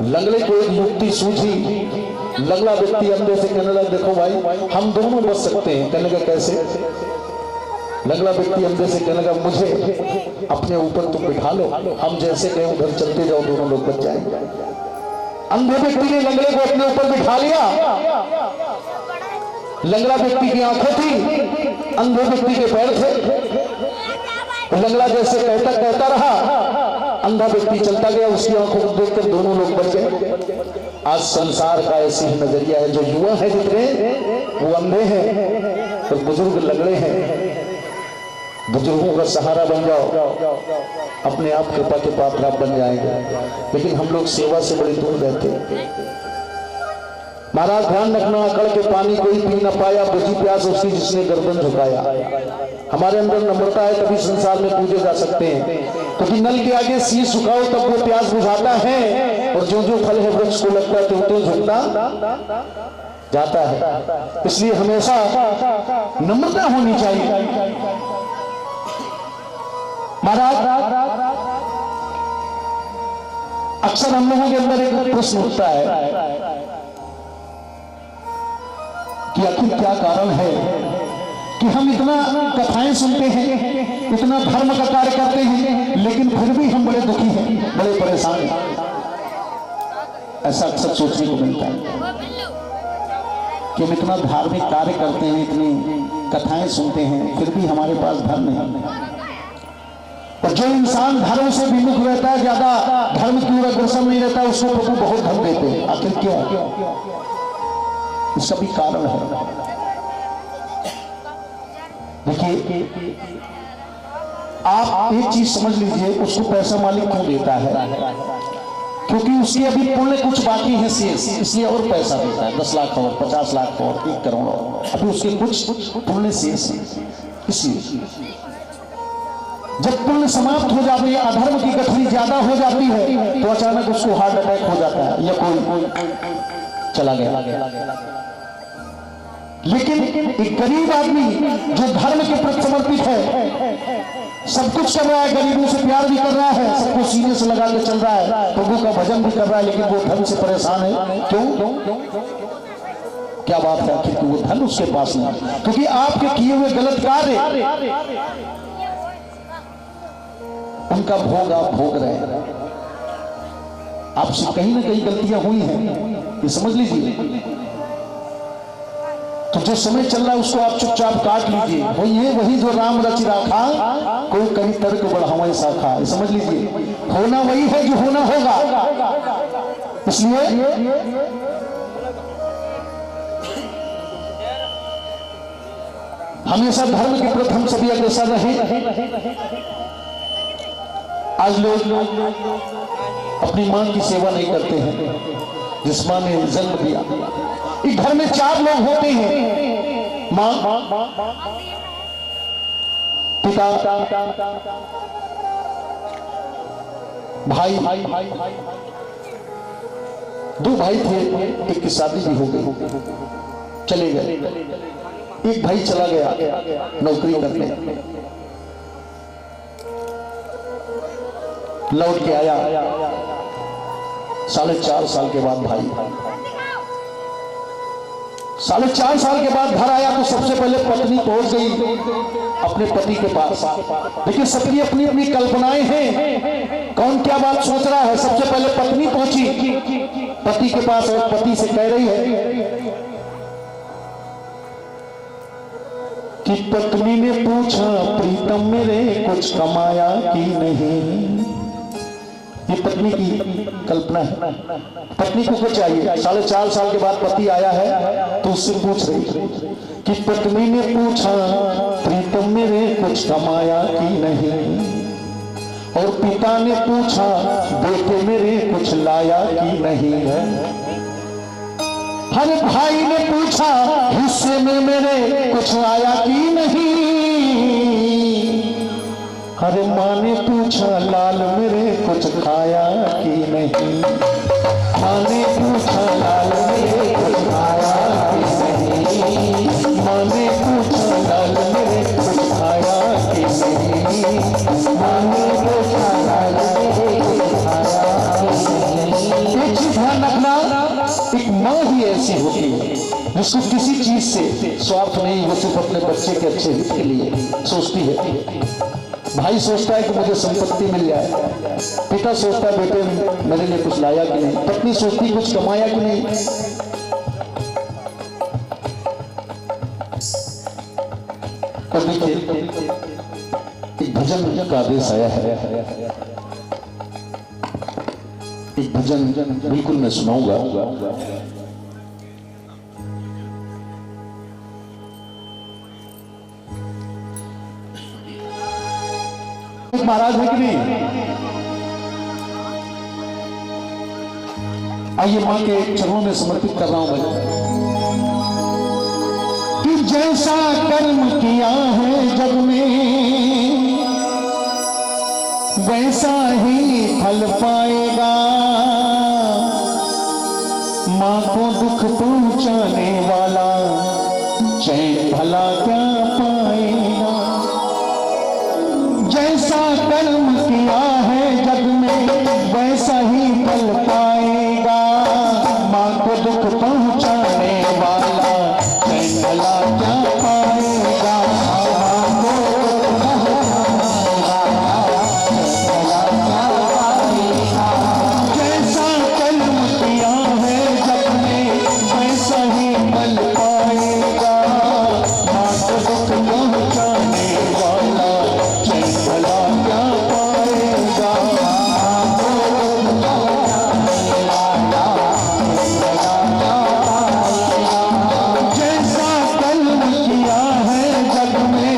लंगड़े को एक युक्ति सूझी। लंगड़ा व्यक्ति अंधे से कहने लगा, देखो भाई हम दोनों बच सकते हैं। कहने लगा कैसे? लंगड़ा व्यक्ति अंधे से कहने लगा, मुझे अपने ऊपर तुम बिठा लो, हम जैसे कहें उधर चलते जाओ, दोनों लोग बच जाएंगे। अंधे व्यक्ति ने लंगड़े को अपने ऊपर बिठा लिया। लंगड़ा व्यक्ति की आंखें थी, अंधे व्यक्ति के पैर थे। लंगड़ा जैसे कहता कहता रहा, अंधा व्यक्ति चलता गया, उसकी आंखों को देखकर दोनों लोग बच गए। आज संसार का ऐसी ही नजरिया है। जो युवा है जितने वो अंधे हैं और बुजुर्ग लंगड़े हैं। बुजुर्गों का सहारा बन जाओ, अपने आप कृपा के पात्र आप बन जाएंगे। लेकिन हम लोग सेवा से बड़ी दूर रहते हैं। महाराज ध्यान रखना, अकड़ के पानी कोई पी न पाया, बुझी प्यास उसकी जिसने गर्दन झुकाया। हमारे अंदर नम्रता है तभी संसार में पूजे जा सकते हैं। क्योंकि नल के आगे शीश झुकाओ तब वो प्यास बुझाता है, और जो जो फल है वृक्ष को लगता है त्यों त्यों झुकता जाता है। इसलिए हमेशा नम्रता होनी चाहिए। महाराज अक्सर हम लोगों के अंदर एक प्रश्न उठता है कि आखिर क्या कारण है कि हम इतना कथाएं सुनते हैं, इतना धर्म का कार्य करते हैं, लेकिन फिर भी हम बड़े दुखी हैं, बड़े परेशान हैं। ऐसा अक्सर सोचने को मिलता है कि हम इतना धार्मिक कार्य करते हैं, इतनी कथाएं सुनते हैं, फिर भी हमारे पास धर्म नहीं। और जो इंसान धर्म से विमुख रहता है, ज्यादा धर्म की ओर अग्रसर नहीं रहता, उसको प्रभु बहुत धन देते हैं। आखिर क्या? इसका भी कारण है। देखिए, आप एक चीज समझ लीजिए, उसको पैसा मालिक क्यों देता है? क्योंकि उसकी अभी पुण्य कुछ बाकी है शेष, इसलिए और पैसा देता है। 10 लाख और 50 लाख और 1 करोड़ और अभी उसके कुछ पुण्य शेष है। इसलिए जब पुण्य समाप्त हो जाती है, अधर्म की गठरी ज्यादा हो जाती है, तो अचानक उसको हार्ट अटैक हो जाता है या कोई चला गया। लेकिन एक गरीब आदमी जो धर्म के प्रति समर्पित है, सब कुछ कर रहा है, गरीबों से प्यार भी कर रहा है, सबको सीने से लगा के चल रहा है, प्रभु का भजन भी कर रहा है, लेकिन वो धन से परेशान है। क्यों? क्या बात है? आखिर वो धन उसके पास नहीं, क्योंकि आपके किए हुए गलत कार्य उनका भोग आप भोग रहे हैं। आपसे कहीं ना कहीं गलतियां हुई हैं, ये समझ लीजिए। तो जो समय चल रहा है उसको आप चुपचाप काट लीजिए। वही जो राम रचि राखा, कोई कहीं तर्क बढ़ावे शाखा। ये समझ लीजिए, होना वही है जो होना होगा। इसलिए हमेशा धर्म के प्रति हम सभी अग्रसर रहे। आज लोग अपनी मां की सेवा नहीं करते हैं, जिस मां ने जन्म दिया। इस घर में 4 लोग होते हैं, मां, पिता, भाई। 2 भाई थे, एक की शादी भी हो गई, चले गए। एक भाई चला गया नौकरी करने, लौट के आया 4.5 साल के बाद। भाई 4.5 साल के बाद घर आया तो सबसे पहले पत्नी पहुंच गई अपने पति के पास। देखिए, सबकी अपनी अपनी कल्पनाएं हैं, कौन क्या बात सोच रहा है। सबसे पहले पत्नी पहुंची पति के पास और पति से कह रही है कि पत्नी ने पूछा, प्रीतम मेरे कुछ कमाया कि नहीं। ये पत्नी की कल्पना है। पत्नी को कुछ चाहिए। 4.5 साल के बाद पति आया है तो उससे पूछ रही कि पत्नी ने पूछा, प्रीतम मेरे कुछ कमाया कि नहीं। और पिता ने पूछा, बेटे मेरे कुछ लाया कि नहीं है। हर भाई ने पूछा, हिस्से में मेरे कुछ आया कि नहीं। अरे माँ ने पूछा, लाल मेरे कुछ खाया कि नहीं। माँ ने पूछा, लाल मेरे कुछ खाया कि नहीं। माँ ने पूछा, लाल मेरे कुछ खाया कि नहीं। माँ ने पूछा, लाल मेरे कुछ खाया कि नहीं। ऐसी होती है जिसको किसी चीज से स्वार्थ नहीं, वो सिर्फ अपने बच्चे के अच्छे हित के लिए सोचती है। भाई सोचता है कि मुझे संपत्ति मिल जाए, पिता सोचता है बेटे मेरे लिए कुछ लाया कि नहीं, पत्नी सोचती कुछ कमाया कि नहीं। और देखिए एक भजन का आदेश आया है, एक भजन बिल्कुल मैं सुनाऊंगा। महाराज है कि नहीं? आइए मां के चरणों में समर्पित कर रहा हूं मैं कि जैसा कर्म किया है जग में वैसा ही फल पाएगा। मां को दुख पहुंचाने वाला चैन भला क्या पाएगा। जैसा कर्म किया है जग में वैसा ही फल पाएगा। मां को दुख पहुंचाने वाला चैन भला क्या पाएगा। जैसा कर्म किया है जग में वैसा ही फल पाएगा। मां को दुख पहुंचाने वाला चैन भला क्या पाएगा। जैसा कर्म किया है जग में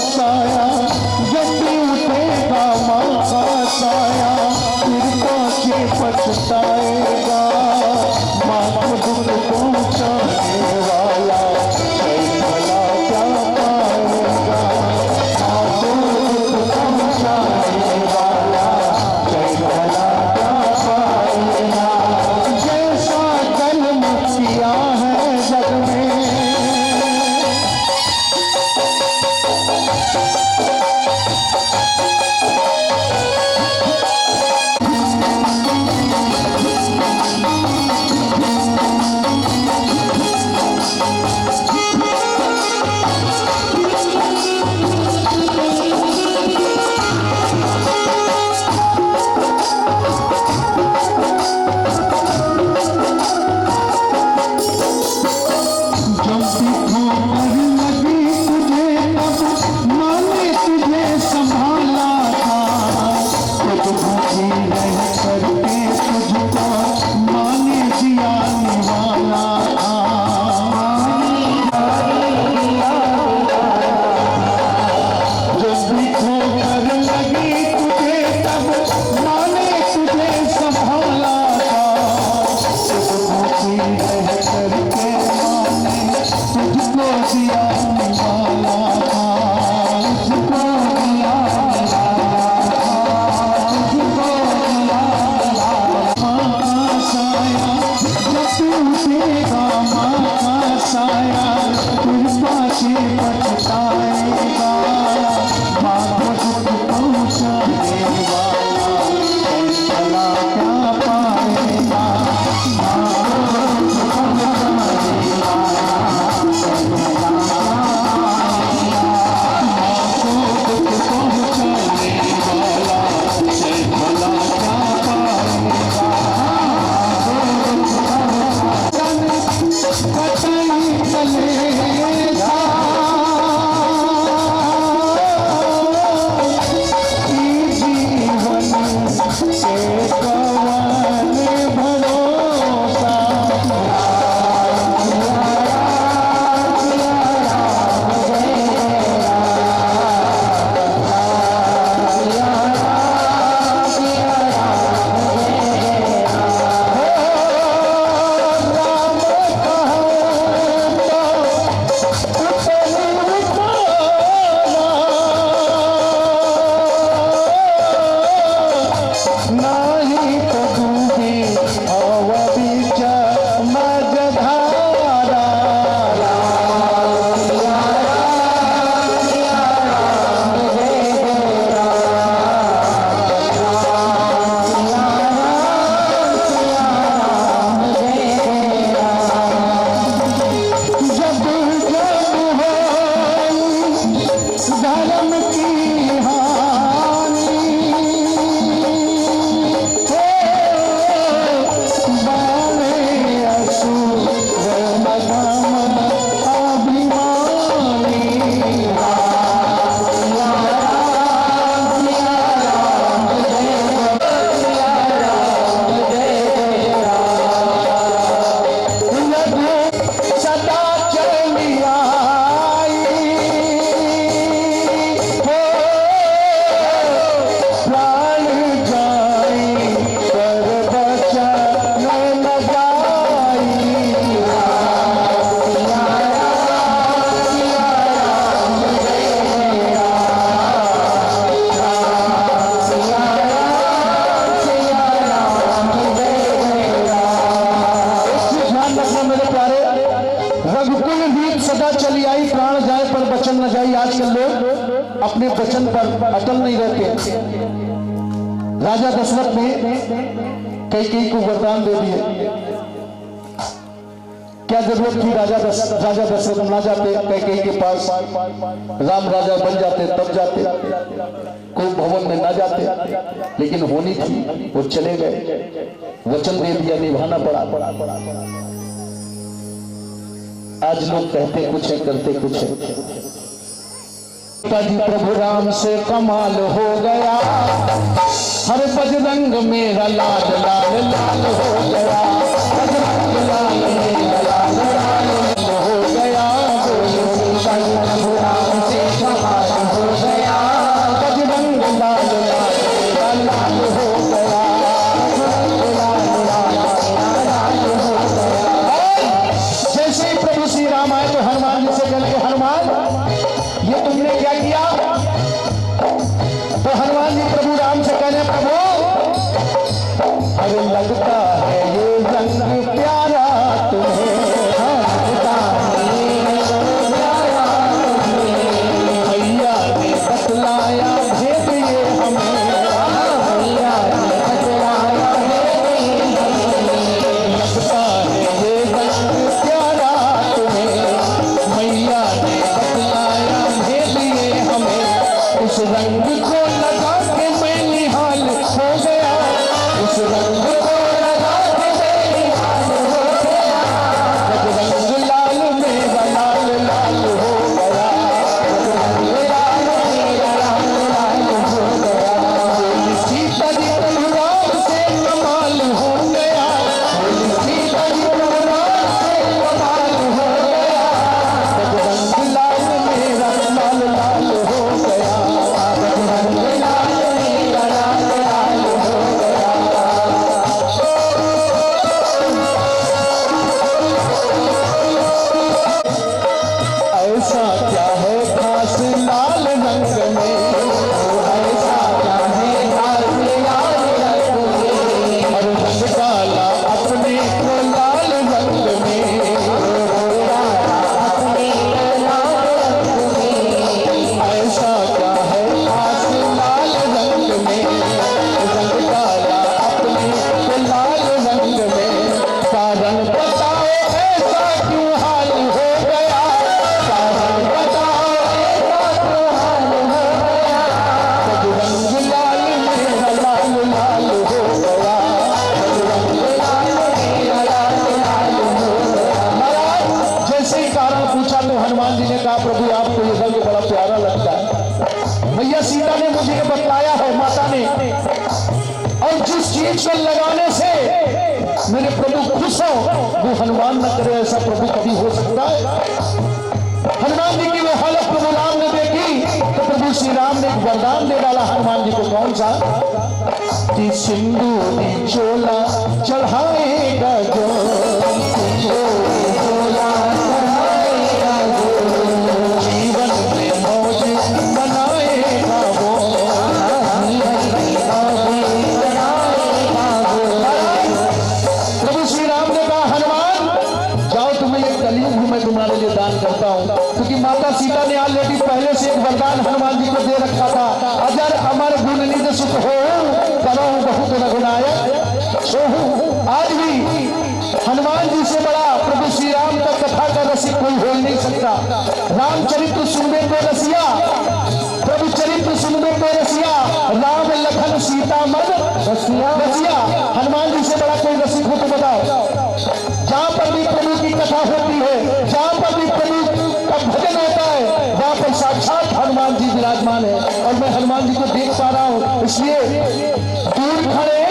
साया जब भी उठेगा माँ का साया फिर वचन न जाई। आजकल लोग अपने वचन पर अटल नहीं रहते। राजा दशरथ ने कैकेयी को वरदान दे दिए। क्या जरूरत थी राजा दशरथ ना जाते कैकेयी के पास, राम राजा बन जाते तब जाते, कोई भवन में ना जाते, लेकिन होनी थी, वो चले गए, वचन दे दिया, निभाना पड़ा। आज लोग कहते कुछ है करते कुछ है। जी प्रभु राम से कमाल हो गया, हर बजरंग मेरा लाल लाल लाल हो गया, बजरंग लाल मेरा लाल लाल हो गया, प्रभु राम से कमाल हो गया, बजरंग लाल लाल मेरा लाल हो गया, लाल लाल लाल हो गया। जैसे ही प्रभु श्री राम आए तो हनुमान जी से कहने के हनुमान ये तुमने क्या किया? तो हनुमान जी प्रभु राम से कहने प्रभु अरे लगता है ये रंग प्यारा तुम्हें, लगता है ये रंग प्यारा तुम्हें, भैया ने बतलाया भेद ये हमें, भैया ने बतलाया भेद ये हमें, लगता है ये रंग प्यारा तुम्हें, मैया ने बतलाया भेद ये हमें, उस रंग को लगा के मैं निहाल हो गया, उस रंग को लगा के मैं निहाल हो गया, बजरंग लाल मेरा लाल लाल हो गया, बजरंग लाल मेरा लाल लाल हो गया, सीता जी प्रभु राम से कमाल हो गया, सीता जी प्रभु राम से कमाल हो गया, बजरंग लाल मेरा लाल लाल हो गया, बजरंग लाल मेरा लाल लाल हो गया। ऐसा क्या है खास लाल रंग में, ऐसा क्या है खास लाल रंग में, और रंग डाला अपने को लाल रंग में, अपने को लाल रंग में, ऐसा क्या है खास लाल रंग में, रंग डाला अपने को लाल रंग में, कारण बताओ ऐसा क्यों हाल हो गया, कारण बताओ ऐसा क्यों हाल हो गया, बजरंग लाल मेरा लाल लाल हो गया, बजरंग लाल मेरा लाल लाल हो गया। महाराज जैसे ही कारण पूछा तो हनुमान जी ने कहा प्रभु आपको ये रंग बड़ा प्यारा लगता है, भैया सीता ने मुझे बतलाया है, माता ने, और जिस चीज को लगाने से मेरे प्रभु खुश हो वो हनुमान न करे, ऐसा प्रभु कभी हो सकता है? हनुमान जी की वो हालत प्रभु राम ने देखी तो प्रभु श्री राम ने एक वरदान दे डाला हनुमान जी को। कौन सा? कि सिंदूरी चोला चढ़ाएगा जो, सिंदूरी चोला चढ़ाएगा जो, जीवन में मौज बनाएगा वो, जीवन में मौज बनाएगा वो। प्रभु श्री राम ने कहा हनुमान जाओ तुम्हें एक कलयुग भी मैं तुम्हारे लिए दान करता हूँ, क्योंकि माता सीता ने ऑलरेडी पहले से एक वरदान हनुमान जी को दे रखा था, अजर अमर गुण निध सुख हो करो बहुत रघुनायक सोहू। आज भी हनुमान जी से बड़ा प्रभु श्री राम का कथा का रसिक कोई हो ही नहीं सकता। रामचरित्र सुनबे को रसिया, प्रभु चरित्र सुनबे को रसिया, राम लखन सीता मद रसिया। हनुमान जी से बड़ा कोई रसिक हो तो बताओ। जहां पर भी प्रभु की कथा होती है, जहां पर भी प्रभु का भजन होता है, वहां पर साक्षात हनुमान जी विराजमान है, और मैं हनुमान जी को देख पा रहा हूं। इसलिए दूर खड़े